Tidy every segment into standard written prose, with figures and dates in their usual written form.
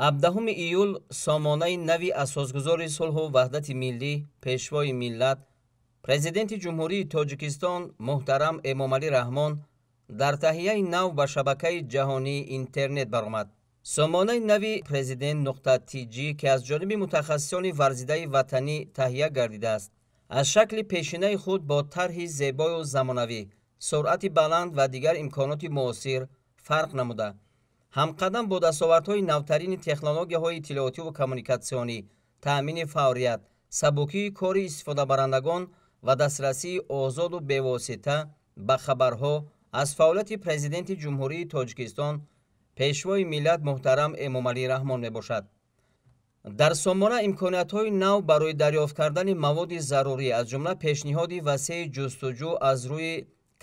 17 июл сомонаи нави асосгузори сулҳу ваҳдати миллӣ, пешвои миллат, президенти ҷумҳурии Тоҷикистон муҳтарам Эмомалӣ Раҳмон дар таҳияи нав ба шабакаи ҷаҳонии интернет баромад. сомонаи нави президент.tg ки аз ҷониби мутахассисони варзидаи ватанӣ таҳия гардидааст, аз шакли пешинаи худ бо тарҳи зебою замонавӣ, суръати баланд ва дигар имконоти муосир фарқ намуда, ҳамқадам бо дастовардҳои навтарини технологияҳои иттилоотиву коммуникатсионӣ, таъмини фаврият, сабукии кори истифодабарандагон ва дастрасии озоду бевосита ба хабарҳо аз фаъолияти президенти ҷумҳурии Тоҷикистон, пешвои миллат муҳтарам Эмомалӣ Раҳмон мебошад. дар сомона имкониятҳои нав барои дарёфт кардани маводи зарурӣ, аз ҷумла пешниҳоди васеъи ҷустуҷӯ аз рӯи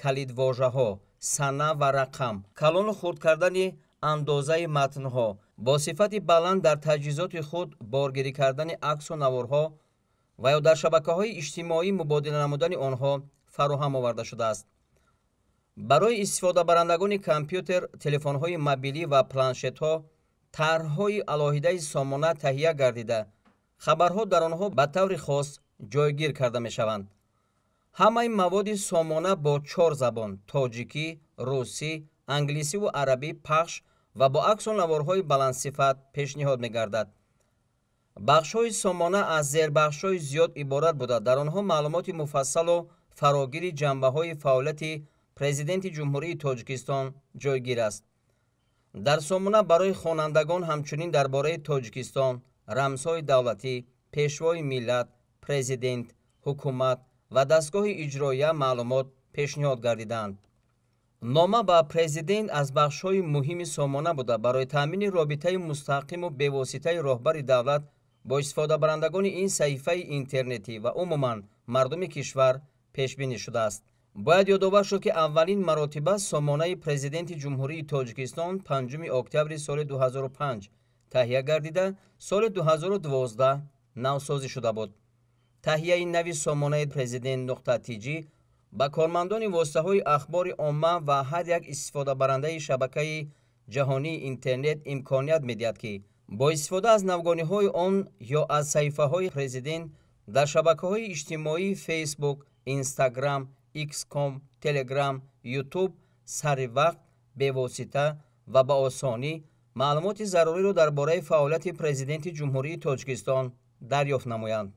калидвожаҳо, сана ва рақам, калону хурд кардани андозаи матнҳо, бо сифати баланд дар таҷҳизоти худ боргирӣ кардани аксу наворҳо ва ё дар шабакаҳои иҷтимоӣ мубодила намудани онҳо фароҳам оварда шудааст. барои истифодабарандагони компютер, телефонҳои мобилӣ ва планшетҳо тарҳҳои алоҳидаи сомона таҳия гардида, хабарҳо дар онҳо ба таври хос ҷойгир карда мешаванд. ҳамаи маводи сомона бо 4 забон — тоҷикӣ, русӣ, англисиву арабӣ пахш ва бо аксу наворҳои баландсифат пешниҳод мегардад. бахшҳои сомона аз зербахшҳои зиёд иборат буда, дар онҳо маълумоти муфассалу фарогири ҷанбаҳои фаъолияти президенти ҷумҳурии Тоҷикистон ҷойгир аст. дар сомона барои хонандагон ҳамчунин дар бораи Тоҷикистон, рамзҳои давлатӣ, пешвои миллат, президент, ҳукумат ва дастгоҳи иҷроия маълумот пешниҳод гардидаанд. нома ба президент аз бахшҳои муҳими сомона буда, барои таъмини робитаи мустақиму бевоситаи роҳбари давлат бо истифодабарандагони ин саҳифаи интернетӣ ва умуман мардуми кишвар пешбинӣ шудааст. бояд ёдовар шуд, ки аввалин маротиба сомонаи президенти ҷумҳурии Тоҷикистон 5 октябри соли 2005 таҳия гардида, соли 2012 навсозӣ шуда буд. таҳияи нави сомонаи президент.tg ба кормандони воситаҳои ахбори омма ва ҳар як истифодабарандаи шабакаи ҷаҳонии интернет имконият медиҳад, ки бо истифода аз навгониҳои он ё аз саҳифаҳои президент дар шабакаҳои иҷтимоии фейсбук, инстаграм, икском, телеграм, ютуб саривақт, бевосита ва ба осонӣ маълумоти заруриро дар бораи фаъолияти президенти ҷумҳурии Тоҷикистон дарёфт намоянд.